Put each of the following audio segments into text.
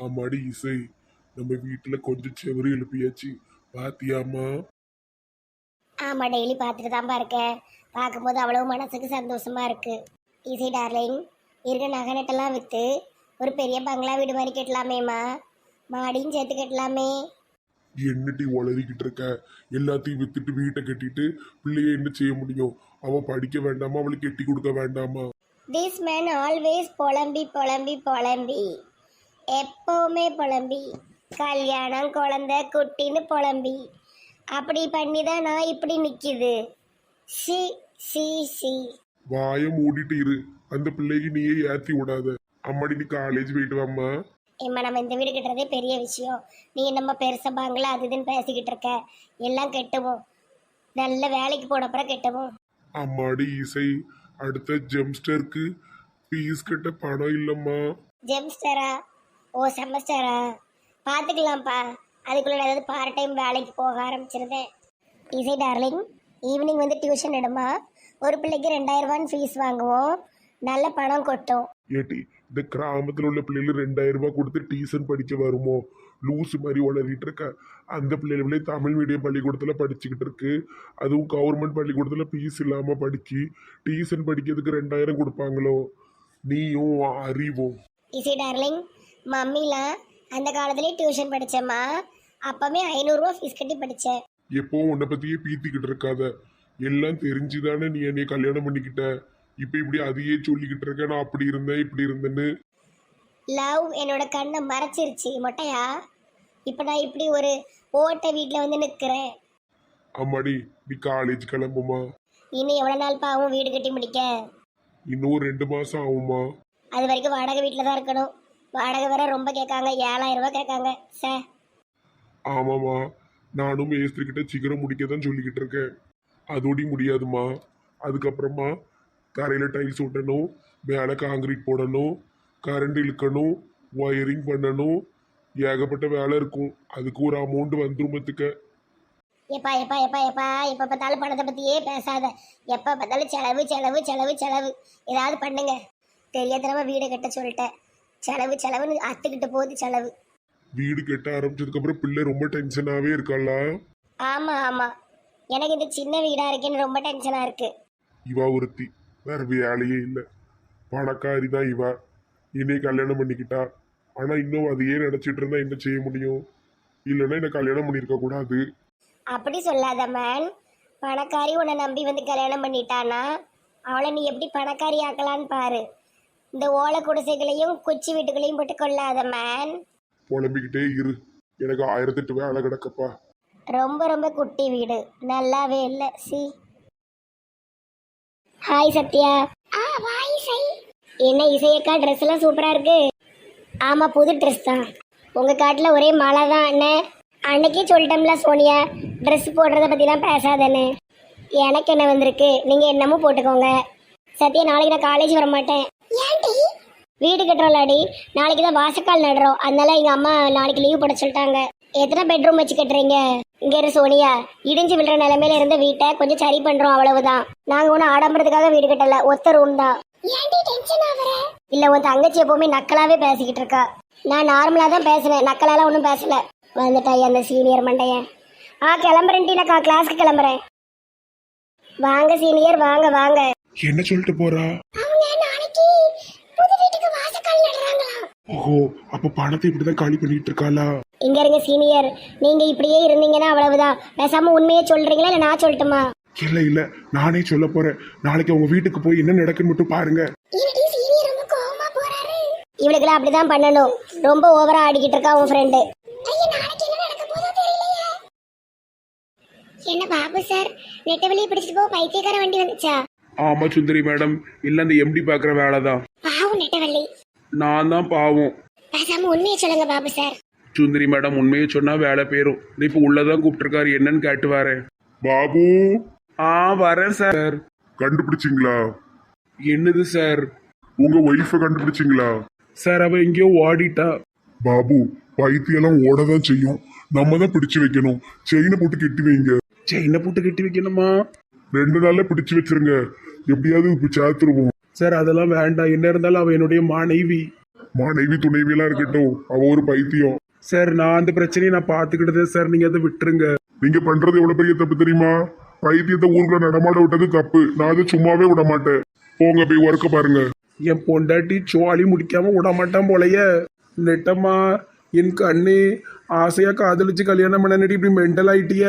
ஆமாடி இசை, நம்ம வீட்டுல கொஞ்சம் செவரு எழுப்பியாச்சு. பாத்தியாமா? ஆமா, டெய்லி பார்த்துட்டு தான்ப்பா இருக்கேன். பார்க்கும்போது அவ்வளவு மனசுக்கு சந்தோஷமா இருக்கு. இசை டார்லிங், இருக்க நகை நட்டெல்லாம் விற்று ஒரு பெரிய பங்களா வீடு மாதிரி கட்டலாமேம்மா. மாடியும் சேர்த்து கட்டலாமே. என்னட்டி உளறிக்கிட்டு இருக்க? எல்லாத்தையும் வித்துட்டு வீட்டை கட்டிட்டு பிள்ளைய என்ன செய்ய முடியும்? அவ படிக்க வேண்டாமா? அவளுக்கு கெட்டி கொடுக்க வேண்டாமா? திஸ் மேன் ஆல்வேஸ் புலம்பி புலம்பி புலம்பி, எப்பவுமே புலம்பி, கல்யாணம் குழந்தை குட்டின்னு புலம்பி, அப்படி பண்ணி தான் நான் இப்படி நிற்கிது. C C C. வாய மூடிட்டு இரு. அந்த பிள்ளைக்கு நீயே ஏத்தி விடாத. அம்மாடி, நீ காலேஜ் போயிட்டு வாம்மா. இம்மா, நம்ம இந்த வீடு கட்டுறதே பெரிய விஷயம். நீ நம்ம பெருசா பாங்களா அது இதுன்னு பேசிக்கிட்டு இருக்க. எல்லாம் கெட்டுவோம், நல்ல வேலைக்கு போனப்புறம் கெட்டுவோம். அம்மாடி இசை, அடுத்த ஜெம்ஸ்டருக்கு ஃபீஸ் கட்ட பணம் இல்லம்மா. ஜெம்ஸ்டரா? ஓ, செமஸ்டரா? பார்த்துக்கலாம்ப்பா. அதுக்குள்ள நான் ஏதாவது பார்ட் டைம் வேலைக்கு போக ஆரம்பிச்சிருந்தேன். இசை டார்லிங், ஈவினிங் வந்து டியூஷன் எடுமா. ஒரு பிள்ளைக்கு 2000 ரூபான்னு ஃபீஸ் வாங்குவோம். நல்ல பணம் கொட்டும். ஏட்டி, இந்த கிராமத்துல உள்ள பிள்ளைகள் 2000 ரூபாய் கொடுத்து டியூஷன் படிக்க வருமோ? லூசு மாதிரி உளறிட்டு இருக்க. அந்த பிள்ளைகளே தமிழ் மீடியம் பள்ளிக்கூடத்துல படிச்சுக்கிட்டு இருக்கு. அதுவும் கவர்மெண்ட் பள்ளிக்கூடத்துல ஃபீஸ் இல்லாம படிக்கி டியூஷன் படிக்கிறதுக்கு 2000 கொடுப்பாங்களோ? நீயும் அறிவும். இசை டார்லிங், மம்மிலாம் அந்த காலத்துலேயே டியூஷன் படித்தேம்மா. அப்பவே 500 ரூபா ஃபீஸ் கட்டி படித்தேன். எப்பவும் உன்னை பத்தியே பீத்திக்கிட்டு இருக்காத. எல்லாம் தெரிஞ்சுதானே நீ என்னைய கல்யாணம் பண்ணிக்கிட்ட. இப்ப இப்படி அதையே சொல்லிக்கிட்டு இருக்க, நான் அப்படி இருந்தேன் இப்படி இருந்தேன்னு. லவ் என்னோட கண்ணை மறைச்சிருச்சு மொட்டையா. இப்போ நான் இப்படி ஒரு ஓட்ட வீட்டில் வந்து நிற்கிறேன். அம்மாடி, நீ காலேஜ் கிளம்புமா. இன்னும் எவ்வளோ நாள் பாவும் வீடு கட்டி முடிக்க? இன்னும் 2 மாசம் ஆகுமா? அது வரைக்கும் வாடகை வீட்டில் தான் இருக்கணும். வாடகை வேற ரொம்ப கேட்காங்க, 7000 ரூபா கேட்காங்க சார். ஆமாம்மா, நானும் மேஸ்திரி கிட்ட சீக்கிரம் முடிக்க தான் சொல்லிக்கிட்டு இருக்கேன். அதோடி முடியாதுமா. அதுக்கப்புறமா தரையில் டைல்ஸ் ஒட்டணும், மேலே காங்கிரீட் போடணும், கரண்ட் இழுக்கணும், ஒயரிங் பண்ணணும். ஏகப்பட்ட வேலை இருக்கும். அதுக்கு ஒரு அமௌண்ட் வந்துருமத்துக்க. எப்பா எப்பா எப்பா எப்பா, எப்போ பார்த்தாலும் பணத்தை பற்றியே பேசாத. எப்போ பார்த்தாலும் செலவு செலவு செலவு செலவு. ஏதாவது பண்ணுங்க. தெரியாதனமா வீடை கட்ட சொல்லிட்டேன். செலவு செலவுன்னு அத்துக்கிட்டு போகுது செலவு. வீடு கட்ட ஆரம்பிச்சதுக்கு அப்புறம் பிள்ளை ரொம்ப டென்ஷனாவே இருக்காளா? ஆமாம் ஆமாம், எனக்கு இந்த சின்ன வீடாக இருக்கேன்னு ரொம்ப டென்ஷனாக இருக்குது. இவா ஒருத்தி, வேற வேலையே இல்லை. பணக்காரி தான் இவா. என்னைய கல்யாணம் பண்ணிக்கிட்டா. ஆனா இன்னும் அதையே நினைச்சிட்டு இருந்தா என்ன செய்ய முடியும்? இல்லைன்னா என்ன கல்யாணம் பண்ணிருக்க கூடாது. அப்படி சொல்லாத மேன். பணக்காரி உன்னை நம்பி வந்து கல்யாணம் பண்ணிட்டானா அவளை நீ எப்படி பணக்காரி ஆக்கலான்னு பாரு. இந்த ஓலை குடிசைகளையும் குச்சி வீட்டுகளையும் போட்டு கொள்ளாத மேன். புலம்பிக்கிட்டே இரு. எனக்கு 1008 வேலை கிடக்கப்பா. ரொம்ப ரொம்ப குட்டி வீடு, நல்லாவே இல்லை. சி. ஹாய் சத்யா. ஹாய் இசை. என்ன இசையக்கா, ட்ரெஸ் எல்லாம் சூப்பரா இருக்கு. ஆமா, புது ட்ரெஸ் தான். உங்க காட்டுல ஒரே மழை தான் அண்ணே. அன்னைக்கே சொல்லிட்டோம்ல சோனியா, ட்ரெஸ் போடுறத பத்திலாம் பேசாதேன்னு. எனக்கு என்ன வந்திருக்கு, நீங்க என்னமோ போட்டுக்கோங்க. சத்யா, நாளைக்கு நான் காலேஜ் வர மாட்டேன். வீடு கட்டுறோம்லாடி, நாளைக்கு தான் வாசக்கால் நடுறோம். அதனால எங்க அம்மா நாளைக்கு லீவ் போட சொல்லிட்டாங்க. எத்தனை பெட்ரூம் வச்சு கட்டுறீங்க? இங்க இரு சோனியா, இடிஞ்சு விழுற நிலைமையில இருந்த வீட்டை கொஞ்சம் சரி பண்றோம், அவ்வளவுதான். நாங்க ஒன்னும் ஆடம்பரத்துக்காக வீடு கட்டல, ஒத்த ரூம் தான். இல்ல, உன் தங்கச்சி எப்பவுமே நக்கலாவே பேசிக்கிட்டு இருக்கா. நான் நார்மலா தான் பேசுனேன், நக்கலால ஒன்றும் பேசல. வந்துட்டாய் அந்த சீனியர் மண்டையன். கிளம்புறேன்டினக்கா, கிளாஸ்க்கு கிளம்புறேன். வாங்க சீனியர், வாங்க வாங்க. என்ன சொல்லிட்டு போறா? ஓஹோ, அப்ப பணத்தை இப்படிதான் காலி பண்ணிட்டு இருக்காளா? இங்க இருங்க சீனியர், நீங்க இப்படியே இருந்தீங்கன்னா அவ்வளவுதான். பேசாம உண்மையே சொல்றீங்களா இல்ல நான் சொல்லட்டுமா? இல்ல இல்ல, நானே சொல்ல போறேன். நாளைக்கு அவங்க வீட்டுக்கு போய் என்ன நடக்குன்னு மட்டும் பாருங்க. இவளுக்குலாம் அப்படிதான் பண்ணணும். ரொம்ப ஓவரா ஆடிக்கிட்டு இருக்கா உன் ஃப்ரெண்டு. என்ன பாபு சார், நெட்டவெளியை பிடிச்சிட்டு போ பைத்தியக்கார வண்டி வந்துச்சா? ஆமா சுந்தரி மேடம், இல்ல அந்த எம்டி பாக்குற வேலைதான். பாவம் நெட்டவெளி. நான் தான் பாவம். பேசாம உண்மையை சொல்லுங்க பாபு சார். சுந்தரி மேடம், உண்மையை சொன்னா வேலை பேரும். இப்ப உள்ளதான் கூப்பிட்டுருக்காரு, என்னன்னு கேட்டு வரேன். பாபு. வரேன் சார். கண்டுபிடிச்சிங்களா? என்னது சார்? உங்க ஒய்ஃபை கண்டுபிடிச்சிங்களா? சார், அவ எங்கேயோ ஓடிட்டா. பாபு, பைத்தியெல்லாம் ஓடதான் செய்யும். நம்ம தான் பிடிச்சு வைக்கணும். செயினை போட்டு கட்டி வைங்க. செயினை போட்டு கட்டி வைக்கணுமா? 2 நாள்ல பிடிச்சு வச்சிருங்க. எப்படியாவது இப்ப சேர்த்துருவோம். சார், அதெல்லாம் வேண்டாம். என்ன இருந்தாலும் அவ என்னுடைய மனைவி. மனைவி துணைவியெல்லாம் இருக்கட்டும், அவ ஒரு பைத்தியம். சார் நான் அந்த பிரச்சனையை நான் பார்த்துக்கிட்டதே சார், நீங்க அதை விட்டுருங்க. நீங்க பண்றது எவ்வளவு பெரிய தப்பு தெரியுமா? பைத்தியத்தை ஊருக்குள்ள நடமாட விட்டது தப்பு. நான் அதை சும்மாவே விட மாட்டேன். போங்க போய் ஒர்க்க பாருங்க. என் பொண்டாட்டி சோழி முடிக்காம விட மாட்டான் போலைய. நெட்டம்மா என் கண்ணு ஆசையா காதலிச்சு கல்யாணம் பண்ணி இப்படி மென்டல் ஆயிட்டிய.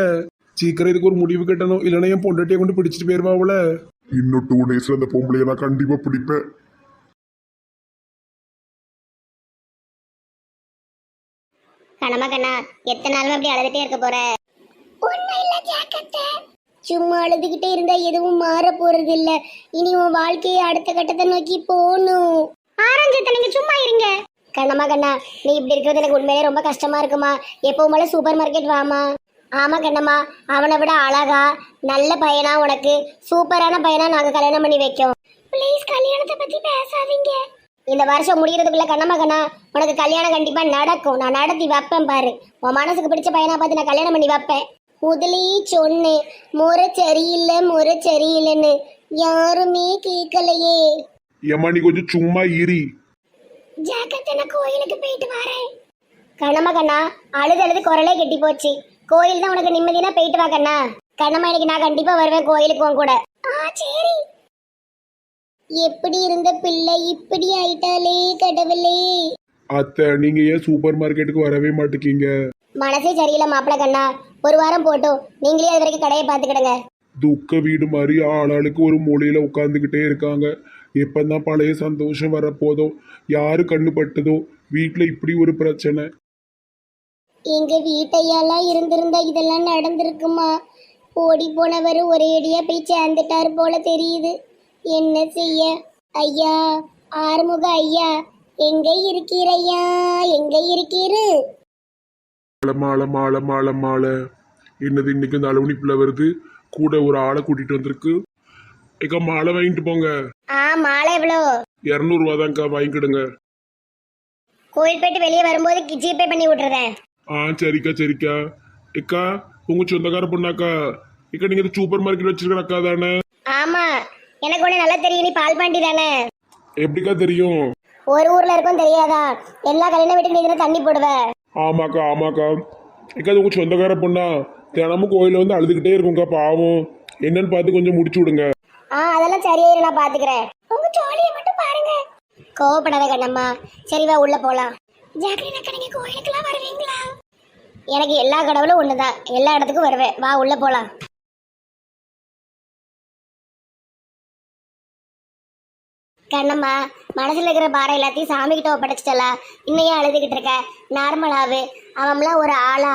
சீக்கிரம் இதுக்கு ஒரு முடிவு கட்டணும், இல்லைன்னா என் பொண்டாட்டியை கொண்டு பிடிச்சிட்டு போயிருவா அவள. இன்னும் 2 டேஸ்ல அந்த பொம்பளைய நான் கண்டிப்பா பிடிப்பேன். கண்ணம்மா கண்ணா, எத்தனை நாளும் அப்படி அழுதுட்டே இருக்க போற? ஒண்ணும் இல்ல ஜாக்கெட். சும்மா அழுதுகிட்டே இருந்தா எதுவும் மாற போறது இல்ல. இனி உன் வாழ்க்கையை அடுத்த கட்டத்தை நோக்கி போகணும். ஆரஞ்சத்தை நீங்க சும்மா இருங்க. கண்ணம்மா கண்ணா, நீ இப்படி இருக்கிறது எனக்கு உண்மையிலே ரொம்ப கஷ்டமா இருக்குமா? எப்பவும் போல சூப்பர் மார்க்கெட் வாமா. ஆமா கண்ணம்மா, அவனை விட அழகா நல்ல பையனா, உனக்கு சூப்பரான பையனா நாங்க கல்யாணம் பண்ணி வைக்கோம். ப்ளீஸ் கல்யாணத்தை பத்தி பேசாதீங்க. இந்த வருஷம் முடியறதுக்குள்ள கண்ணம்மா கண்ணா, உனக்கு கல்யாணம் கண்டிப்பா நடக்கும். நான் நடத்தி வைப்பேன் பாரு. உன் மனசுக்கு பிடிச்ச பையனா பார்த்து நான் கல்யாணம் பண்ணி வைப்பேன். முதலே சொன்னேன், முறை சரியில்லைன்னு யாருமே கேட்கலையே. ஏமா நீ கொஞ்சம் சும்மா இரி. ஜாக்கெட், நான் கோயிலுக்கு போயிட்டு வரேன். கண்ணம்மா கண்ணா, அழுது குரலே கெட்டி போச்சு. கோயில் தான் உனக்கு நிம்மதினா போயிட்டு வா கண்ணா. கண்ணம்மா, இன்னைக்கு நான் கண்டிப்பா வருவேன் கோயிலுக்கு உன் கூட. சரி. எப்படி இருந்த பிள்ளை இப்படி ஆயிட்டாலே கடவுளே. அத்தை, நீங்க ஏன் சூப்பர் மார்க்கெட்டுக்கு வரவே மாட்டேங்க? மனசே சரியில்லை மாப்பிள்ள கண்ணா. ஒரு வாரம் போட்டும், நீங்களே அது வரைக்கும் கடையை பார்த்துக்கிடுங்க. துக்க வீடு மாதிரி ஆளாளுக்கு ஒரு மூலையில உட்காந்துக்கிட்டே இருக்காங்க. எப்பதான் பழைய சந்தோஷம் வரப்போதோ, யாரு கண்ணு பட்டதோ, வீட்டுல இப்படி ஒரு பிரச்சனை. எங்க வீட்டையெல்லாம் இருந்திருந்தா இதெல்லாம் நடந்திருக்குமா? ஓடி போனவர் ஒரேடியா போய் சேர்ந்துட்டார் போல தெரியுது. என்ன செய்ய? ஐயா, ஆறுமுக ஐயா, எங்க இருக்கீரையா? எங்க இருக்கீரு? மாலை மாலை மாலை மாலை. என்னது இன்னைக்கு இந்த அலுவனிப்புல வருது? கூட ஒரு ஆளை கூட்டிட்டு வந்திருக்கு. ஏக்கா மாலை வாங்கிட்டு போங்க. மாலை எவ்வளோ? 200 ரூபா தான்க்கா, வாங்கிக்கிடுங்க. கோயில் போயிட்டு வெளியே வரும்போது ஜிபே பண்ணி விட்டுறேன். சரிக்கா சரிக்கா. ஏக்கா உங்க சொந்தக்கார பொண்ணாக்கா? ஏக்கா நீங்க இந்த சூப்பர் மார்க்கெட் வச்சிருக்கிற அக்கா தானே? ஆமா, எனக்கு ஒண்ணு நல்லா தெரியும். நீ பால் பாண்டி தானே? எப்படிக்கா தெரியும்? ஒரு ஊர்ல இருக்கும் தெரியாதா? எல்லா கல்யாண வீட்டுக்கு நீ தண்ணி போடுவ. ஆமாக்கா ஆமாக்கா. ஏக்கா உங்க சொந்தக்கார பொண்ணா? தினமும் கோயில வந்து அழுதுகிட்டே இருக்கும்க்கா, பாவம். என்னன்னு பார்த்து கொஞ்சம் முடிச்சு விடுங்க. அதெல்லாம் சரியாயிரு, நான் பாத்துக்கிறேன். உங்க ஜோலியை மட்டும் பாருங்க. கோவப்படாத கண்ணம்மா. சரி வா, உள்ள போலாம். ஜாக்கிரதை, நீங்க கோயிலுக்குலாம் வருவீங்களா? எனக்கு எல்லா கடவுளும் ஒண்ணுதான், எல்லா இடத்துக்கும் வருவேன். வா உள்ள போலாம். கண்ணம்மா, மனசுல இருக்கிற பாரம் எல்லாத்தையும் சாமி கிட்ட ஒப்படைச்சிட்டலா? இன்னையே அழுதுகிட்டு இருக்க? நார்மலாவே அவன்லாம் ஒரு ஆளா?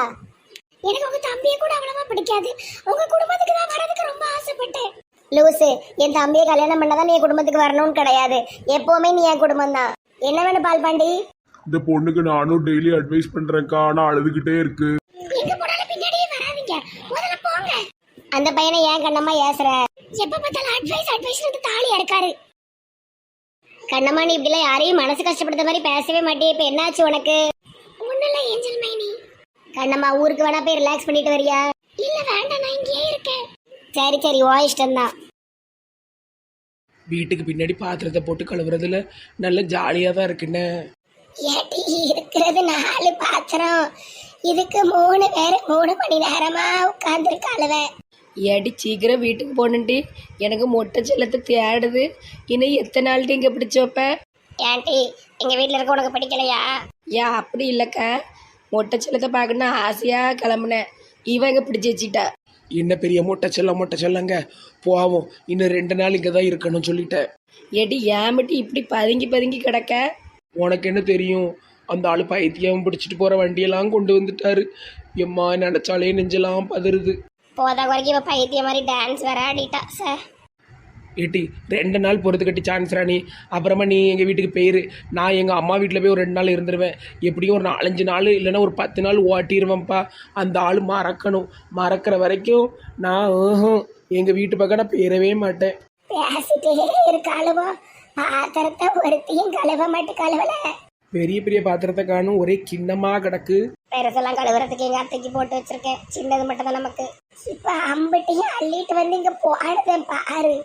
எனக்கு உங்க தம்பியை கூட அவ்வளவா பிடிக்காது. உங்க குடும்பத்துக்கு தான் வரதுக்கு ரொம்ப ஆசைப்பட்டேன். லூசு, என் தம்பியை கல்யாணம் பண்ணாதான் நீ குடும்பத்துக்கு வரணும்னு கிடையாது. எப்பவுமே நீ என் குடும்பம் தான். என்ன வேணும் பால் பாண்டி? இந்த பொண்ணுக்கு நானும் டெய்லி அட்வைஸ் பண்றேன்க்கா, ஆனா அழுதுகிட்டே இருக்கு. எங்க போனாலும் பின்னாடியே வராதீங்க, முதல்ல போங்க. அந்த பையனை ஏன் கண்ணம்மா ஏசுற? எப்ப பார்த்தாலும் அட்வைஸ் தாலியா இருக்காரு. கண்ணம்மா, நீ இப்படிலாம் யாரையும் மனசு கஷ்டப்படுத்த மாதிரி பேசவே மாட்டே. இப்ப என்னாச்சு உனக்கு? ஒண்ணுல ஏஞ்சல் மைனி. கண்ணம்மா, ஊருக்கு வேணா போய் ரிலாக்ஸ் பண்ணிட்டு வரியா? இல்ல வேண்டாம், நான் இங்கேயே இருக்கேன். சரி சரி, ஓ இஷ்டம் தான். வீட்டுக்கு பின்னாடி பாத்திரத்தை போட்டு கழுவுறதுல நல்ல ஜாலியா தான் இருக்குன்னு. ஏட்டி, இருக்கிறது 4 பாத்திரம். இதுக்கு 3 பேர் 3 மணி நேரமா உட்கார்ந்து கழுவேன். ஏடி சீக்கிரம் வீட்டுக்கு போகணுன்ட்டு எனக்கு மொட்டை செல்லத்தை தேடுது. இன்னும் எத்தனை நாள்ட்டு இங்கே பிடிச்சி வைப்பேன்? ஏன்டி, எங்க வீட்டுல இருக்க உனக்கு பிடிக்கலையா? ஏன் அப்படி இல்லைக்கா, மொட்டை செல்லத்தை பார்க்கணும் ஆசையாக கிளம்புனேன். இவன் இங்கே பிடிச்சி வச்சிட்டா. என்ன பெரிய மொட்டை செல்லங்க, போவோம். இன்னும் 2 நாள் இங்கே தான் இருக்கணும்னு சொல்லிட்டேன். ஏடி ஏன் இப்படி பதுங்கி கிடக்க? உனக்கு என்ன தெரியும்? அந்த ஆளு பைத்தியம் பிடிச்சிட்டு போற வண்டியெல்லாம் கொண்டு வந்துட்டாரு. எம்மா, நினைச்சாலே நெஞ்செல்லாம் பதறுது. போதா குறைக்கு இவ பைத்திய மாதிரி டான்ஸ் வேற ஆடிட்டா சார். ஏட்டி 2 நாள் பொறுத்து கட்டி சான்ஸ் ராணி. அப்புறமா நீ எங்கள் வீட்டுக்கு போயிரு. நான் எங்கள் அம்மா வீட்டில் போய் ஒரு 2 நாள் இருந்துருவேன். எப்படியும் ஒரு 4-5 நாள் இல்லைன்னா ஒரு 10 நாள் ஓட்டிடுவேன்ப்பா. அந்த ஆள் மறக்கணும். மறக்கிற வரைக்கும் நான் எங்கள் வீட்டு பக்கம் நான் போயிடவே மாட்டேன். பேசிட்டே இருக்காளுவோ, பாத்திரத்தை ஒருத்தையும் கழுவ மாட்டு கழுவல. பெரிய பெரிய பாத்திரத்தை காணும், ஒரே கிண்ணமாக கிடக்கு. பெருசெல்லாம் கழுவுறதுக்கு எங்க அத்தைக்கு போட்டு வச்சிருக்கேன். சின்னது மட்டும் தான் நமக்கு. இப்ப அம்பிட்டையும் அள்ளிட்டு வந்து இங்க போடுதேன் பாரு.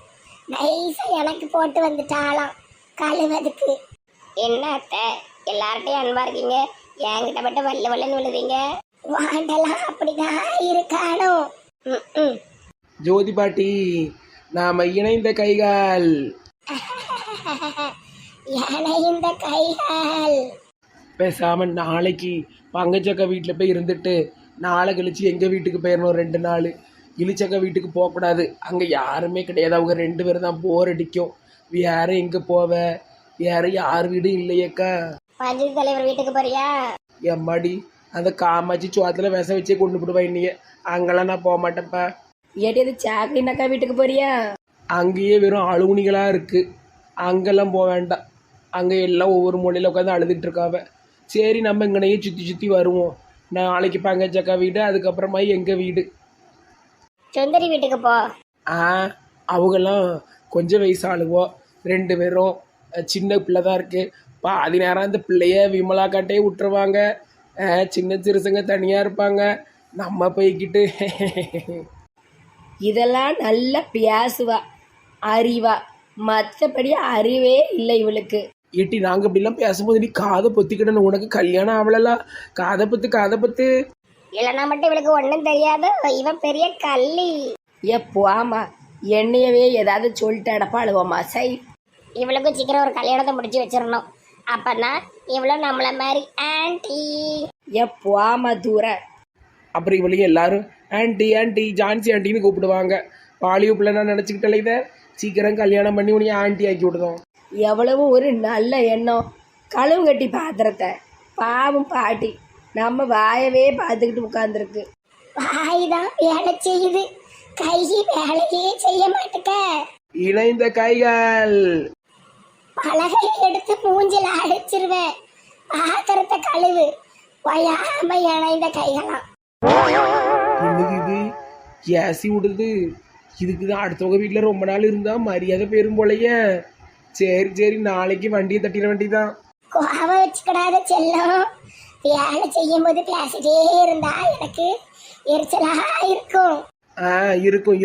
நைஸா எனக்கு போட்டு வந்துட்டாலாம் கழுவதுக்கு. என்ன அத்தை எல்லார்ட்டையும் அன்பா இருக்கீங்க, என்கிட்ட மட்டும் வல்ல வல்லன்னு விழுதீங்க. வாண்டெல்லாம் அப்படிதான் இருக்கானோ. ம் ஜோதி பாட்டி நாம இணைந்த கைகள். இந்த கைகள் பேசாம நாளைக்கு பங்கச்சக்கா வீட்டில் போய் இருந்துட்டு நாளை கழிச்சு எங்கள் வீட்டுக்கு போயிடணும் 2 நாள். இளிச்சக்கா வீட்டுக்கு போகக்கூடாது, அங்கே யாருமே கிடையாது, அவங்க 2 பேரும் தான், போர் அடிக்கும். வேற எங்கே போவ, வேற யார் வீடும் இல்லையேக்கா. பஞ்சாயத்து தலைவர் வீட்டுக்கு போறியா? எம்மாடி அந்த காமாச்சி சோத்தில் விச வச்சே கொண்டு போடுவா இன்னைய, அங்கெல்லாம் நான் போக மாட்டேன்ப்பா. ஏடி அது சாக்லின் அக்கா வீட்டுக்கு போறியா? அங்கேயே வெறும் அழுகுணிகளாக இருக்குது, அங்கெல்லாம் போக வேண்டாம். அங்கே எல்லாம் ஒவ்வொரு மூலையில் உட்காந்து அழுதுட்டு இருக்காவ. சரி நம்ம இங்கனையே சுற்றி சுற்றி வருவோம். நாளைக்கு பங்கச்சக்கா வீடு, அதுக்கப்புறமா எங்கள் வீடு. சுந்தரி வீட்டுக்கு போ. அவங்கெல்லாம் கொஞ்சம் வயசு ஆளுவோ, 2 பேரும் சின்ன பிள்ளை தான் இருக்குது. பாதி நேரம் அந்த பிள்ளைய விமலா காட்டையே விட்டுருவாங்க, சின்ன சிறுசுங்க தனியாக இருப்பாங்க. நம்ம போய்கிட்டு இதெல்லாம் நல்லா பேசுவா, அறிவா, மற்றபடி அறிவே இல்லை இவளுக்கு. ஏட்டி நாங்கள் இப்படிலாம் பேசும்போது நீ காதை பொத்திக்கிடணும், உனக்கு கல்யாணம் ஆவலலாம். காதை பத்து இல்லைன்னா மட்டும் இவளுக்கு ஒன்றும் தெரியாது, இவன் பெரிய கள்ளி. போமா என்னையவே ஏதாவது சொல்லிட்டு அடப்பாளுவோமா சை. இவளுக்கும் சீக்கிரம் ஒரு கல்யாணத்தை முடிச்சு வச்சிடணும், அப்பதான் இவளும் நம்மள மாதிரி ஆன்டி. போமா தூர. அப்புறம் இவளையும் எல்லாரும் ஆன்டி ஆன்டி ஜான்சி ஆண்டின்னு கூப்பிடுவாங்க. பாலியோ பிள்ளை நான் நினச்சிக்கிட்டல, இதை சீக்கிரம் கல்யாணம் பண்ணி உனிய ஆண்டி ஆக்கி விடுதோம். எவ்வளவு ஒரு நல்ல எண்ணம். களவு கட்டி பாத்திரத்தை பாவம் பாட்டி நம்ம வாயவே பார்த்துக்கிட்டு உட்காந்துருக்கு. வாய் தான் வேலை செய்யுது, கை வேலையே செய்ய மாட்டேக்க. இணைந்த கைகள். பலகை எடுத்து மூஞ்சில அடிச்சிருவேன், பாத்திரத்தை கழுவு. வயாம இணைந்த கைகளாம். என்னது இது ஏசி விடுது? இதுக்கு தான் அடுத்தவங்க வீட்டில் ரொம்ப நாள் இருந்தால் மரியாதை பெரும் போலையே. சரி நாளைக்கு வண்டியை தட்டிட வேண்டியதான். கோவம் வச்சுக்கிடாத செல்லம், வேலை செய்யும் போது பேசிட்டே இருந்தா எனக்கு எரிச்சலா இருக்கும். இருக்கும்